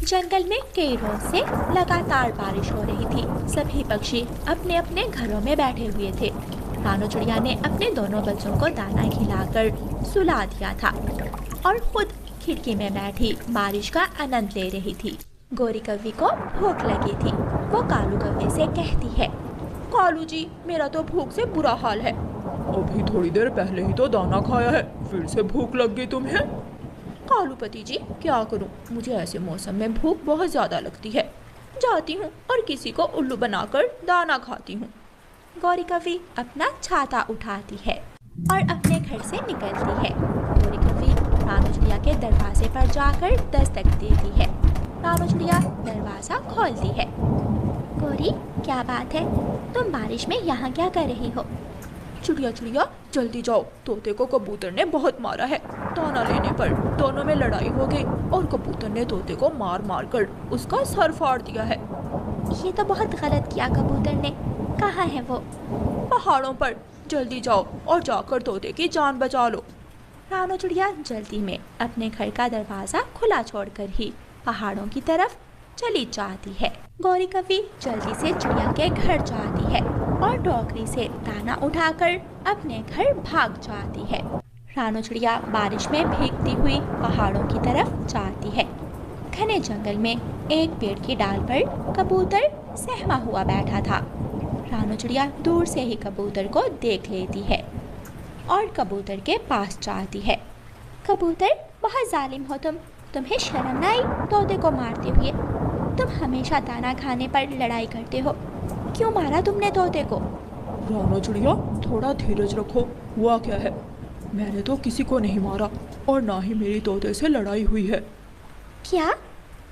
जंगल में कई रोज से लगातार बारिश हो रही थी। सभी पक्षी अपने अपने घरों में बैठे हुए थे। रानू चिड़िया ने अपने दोनों बच्चों को दाना खिलाकर सुला दिया था और खुद खिड़की में बैठी बारिश का आनंद ले रही थी। गोरी कौवी को भूख लगी थी। वो कालू कौवे से कहती है, कालू जी, मेरा तो भूख से बुरा हाल है। अभी थोड़ी देर पहले ही तो दाना खाया है, फिर से भूख लग गई तुम्हें? कालूपति जी, क्या करूं, मुझे ऐसे मौसम में भूख बहुत ज्यादा लगती है। जाती हूँ और किसी को उल्लू बनाकर दाना खाती हूँ। गौरी कौवी अपना छाता उठाती है और अपने घर से निकलती है। गौरी कौवी रानू चिड़िया के दरवाजे पर जाकर दस्तक देती है। रानू चिड़िया दरवाजा खोलती है। गौरी, क्या बात है? तुम बारिश में यहाँ क्या कर रही हो? चिड़िया चिड़िया, जल्दी जाओ, तोते को कबूतर ने बहुत मारा है। दाना लेने पर दोनों में लड़ाई हो गई और कबूतर ने तोते को मार मार कर उसका सर फाड़ दिया है। ये तो बहुत गलत किया कबूतर ने। कहाँ है वो? पहाड़ों पर। जल्दी जाओ और जाकर तोते की जान बचा लो। रानू चिड़िया जल्दी में अपने घर का दरवाजा खुला छोड़कर ही पहाड़ों की तरफ चली जाती है। गौरी कौवी जल्दी से चिड़िया के घर जाती है और टोकरी से दाना उठाकर अपने घर भाग जाती है। रानू चिड़िया बारिश में भीगती हुई पहाड़ों की तरफ जाती है। घने जंगल में एक पेड़ की डाल पर कबूतर सहमा हुआ बैठा था। रानू चिड़िया दूर से ही कबूतर को देख लेती है और कबूतर के पास जाती है। कबूतर, बहुत जालिम हो तुम। तुम्हें शर्म न आई तोते को मारते हुए? तुम हमेशा दाना खाने पर लड़ाई करते हो। क्यों मारा तुमने तोते को? रानू चिड़िया, थोड़ा धीरज रखो। हुआ क्या है? मैंने तो किसी को नहीं मारा और ना ही मेरी तोते से लड़ाई हुई है। क्या?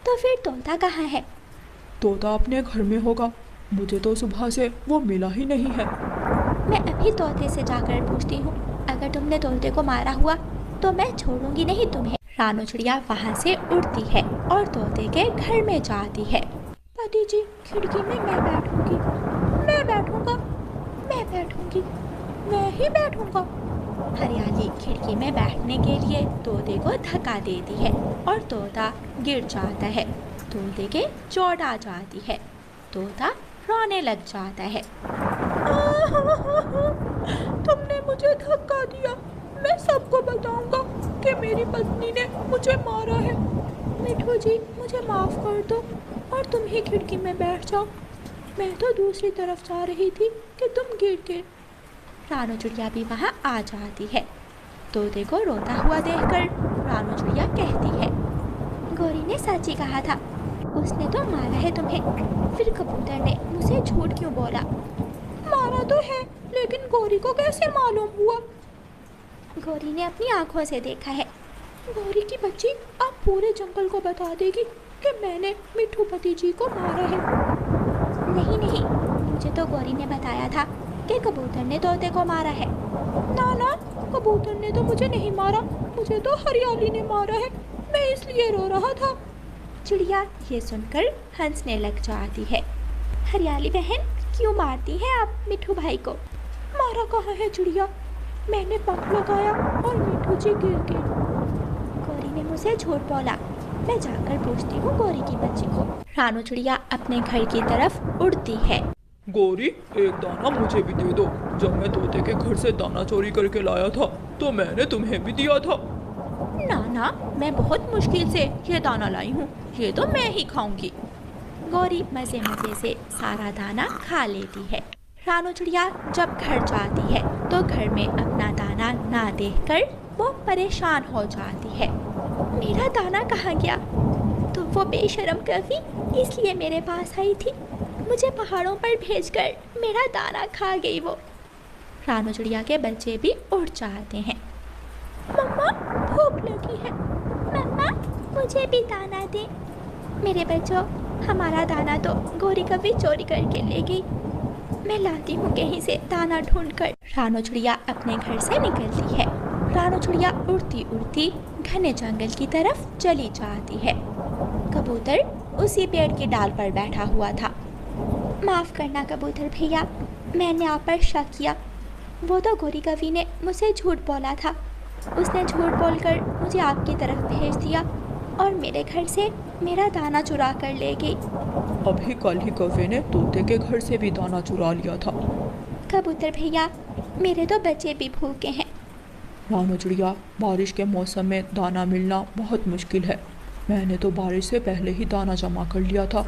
तो फिर तोता कहाँ है? तोता अपने घर में होगा। मुझे तो सुबह से वो मिला ही नहीं है। मैं अभी तोते से जाकर पूछती हूँ। अगर तुमने तोते को मारा हुआ तो मैं छोड़ूंगी नहीं तुम्हें। रानू चिड़िया वहाँ से उड़ती है और तोते के घर में जाती है। पति जी, खिड़की में मैं बैठूंगी। मैं बैठूंगा। मैं बैठूंगी। मैं ही बैठूंगा। हरियाली खिड़की में बैठने के लिए तोते को धक्का देती है और तोता गिर जाता है। तोते के चोट आ जाती है। तोता रोने लग जाता है। तुमने मुझे धक्का दिया। मैं सबको बताऊंगा कि मेरी पत्नी ने मुझे मारा है। मिठू जी, मुझे माफ कर दो और तुम ही खिड़की में बैठ जाओ। मैं तो दूसरी तरफ जा रही थी कि तुम गिर गए। रानू चिड़िया भी वहाँ आ जाती है। तोते को रोता हुआ देखकर रानू चिड़िया कहती है, गौरी ने सच ही कहा था। उसने तो मारा है तुम्हें। फिर कबूतर ने मुझसे झूठ क्यों बोला? मारा तो है, लेकिन गौरी को कैसे मालूम हुआ? गौरी ने अपनी आंखों से देखा है। गौरी की बच्ची अब पूरे जंगल को बता देगी कि मैंने मिठू पति जी को मारा है। नहीं नहीं, मुझे तो गौरी ने बताया था कि कबूतर ने तोते को मारा है। ना ना, कबूतर ने तो मुझे नहीं मारा। मुझे तो हरियाली ने मारा है। मैं इसलिए रो रहा था। चिड़िया ये सुनकर हंसने लग जाती है। हरियाली बहन, क्यों मारती हैं आप मिठू भाई को? मारा कहाँ है चिड़िया? मैंने पंख लगाया और मिठू जी गिर गए। गौरी ने मुझे झूठ बोला। मैं जाकर पूछती हूँ गौरी की बच्ची को। रानू चिड़िया अपने घर की तरफ उड़ती है। गौरी, एक दाना मुझे भी दे दो। जब मैं तोते के घर से दाना चोरी करके लाया था तो मैंने तुम्हें भी दिया था। ना ना, मैं बहुत मुश्किल से ये दाना लाई हूँ। ये तो मैं ही खाऊंगी। गौरी मजे मजे से सारा दाना खा लेती है। रानू चिड़िया जब घर जाती है तो घर में अपना दाना ना देखकर वो परेशान हो जाती है। मेरा दाना कहाँ गया? तो वो बेशर्म कौवी इसलिए मेरे पास आई थी। मुझे पहाड़ों पर भेजकर मेरा दाना खा गई वो। रानू चिड़िया के बच्चे भी उड़ जाते हैं। मम्मा, भूख लगी है। मम्मा, मुझे भी दाना दे। मेरे बच्चों, हमारा दाना तो गौरी कौवी चोरी करके ले गई। मैं लाती हूँ कहीं से दाना ढूंढकर। रानू चिड़िया अपने घर से निकलती है। रानू चिड़िया उड़ती उड़ती घने जंगल की तरफ चली जाती है। कबूतर उसी पेड़ की डाल पर बैठा हुआ था। माफ़ करना कबूतर भैया, मैंने आप पर शक किया। वो तो गौरी कौवी ने मुझसे झूठ बोला था। उसने झूठ बोलकर मुझे आपकी तरफ भेज दिया और मेरे घर से मेरा दाना चुरा कर ले गई। अभी कल ही कौवे ने तोते के घर से भी दाना चुरा लिया था। कबूतर भैया, मेरे तो बच्चे भी भूखे हैं। रानू चिड़िया, बारिश के मौसम में दाना मिलना बहुत मुश्किल है। मैंने तो बारिश से पहले ही दाना जमा कर लिया था।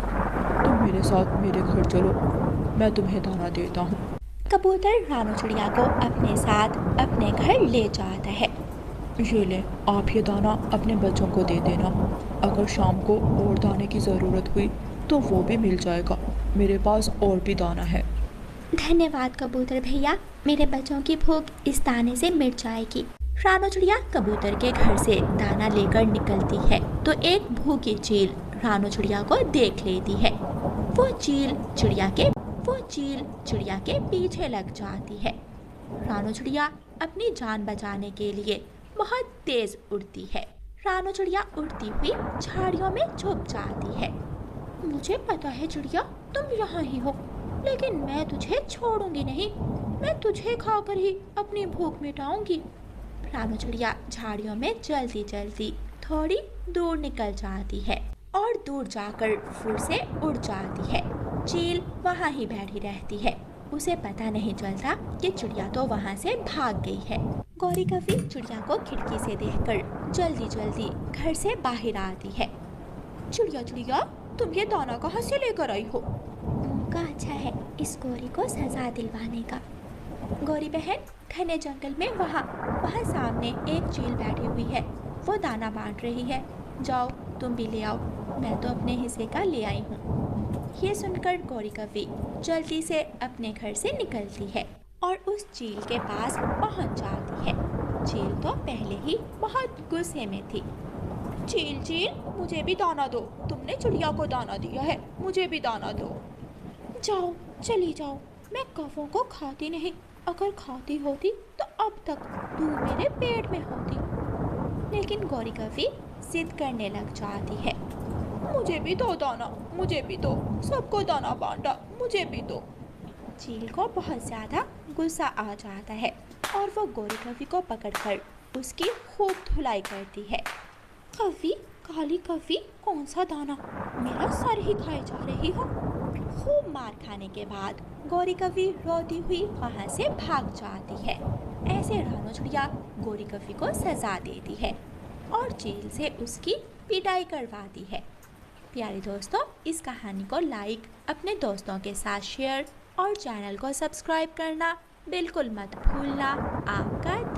तुम मेरे साथ मेरे घर चलो, मैं तुम्हें दाना देता हूँ। कबूतर रानू चिड़िया को अपने साथ अपने घर ले जाता है। ये ले, आप ये दाना अपने बच्चों को दे देना। अगर शाम को और दाने की ज़रूरत हुई तो वो भी मिल जाएगा। मेरे पास और भी दाना है। धन्यवाद कबूतर भैया, मेरे बच्चों की भूख इस दाने से मिट जाएगी। रानू चिड़िया कबूतर के घर से दाना लेकर निकलती है तो एक भूखी चील रानू चिड़िया को देख लेती है। वो चील चिड़िया के पीछे लग जाती है। रानू चिड़िया अपनी जान बचाने के लिए बहुत तेज उड़ती है। रानू चिड़िया उड़ती हुई झाड़ियों में छुप जाती है। मुझे पता है चिड़िया, तुम यहाँ ही हो, लेकिन मैं तुझे छोड़ूंगी नहीं। मैं तुझे खाकर ही अपनी भूख मिटाऊंगी। रानू चिड़िया झाड़ियों में जल्दी जल्दी थोड़ी दूर निकल जाती है और दूर जाकर फिर से उड़ जाती है। चील वहाँ ही बैठी रहती है। उसे पता नहीं चलता कि चिड़िया तो वहाँ से भाग गई है। गौरी कवि चिड़िया को खिड़की से देखकर जल्दी जल्दी घर से बाहर आती है। चिड़िया, तुम ये दाना कहाँ से लेकर आई हो? मौका अच्छा है इस गौरी को सजा दिलवाने का। गौरी बहन, घने जंगल में वहाँ सामने एक चील बैठी हुई है। वो दाना बांट रही है। जाओ तुम भी ले आओ, मैं तो अपने हिस्से का ले आई हूँ। ये सुनकर गौरी कवि जल्दी से अपने घर से निकलती है और उस चील के पास पहुँच जाती है। चील तो पहले ही बहुत गुस्से में थी। चील, मुझे भी दाना दो। तुमने चिड़िया को दाना दिया है, मुझे भी दाना दो। जाओ, चली जाओ, मैं कौवों को खाती नहीं। अगर खाती होती तो अब तक तू मेरे पेट में होती। लेकिन गौरी कवि जिद करने लग जाती है। मुझे भी दो दाना, मुझे भी दो, सबको दाना बांटा, मुझे भी दो। चील को बहुत ज़्यादा गुस्सा आ जाता है और वो गौरी कवि को पकड़कर उसकी खूब धुलाई करती है। कवि, काली कवि, कौन सा दाना? मेरा सर ही खाए जा रही हो। खूब मार खाने के बाद गौरी कवि रोती हुई वहाँ से भाग जाती है। ऐसे रानू चिड़िया गौरी कवि को सजा देती है और चील से उसकी पिटाई करवाती है। प्यारे दोस्तों, इस कहानी को लाइक, अपने दोस्तों के साथ शेयर और चैनल को सब्सक्राइब करना बिल्कुल मत भूलना। आपका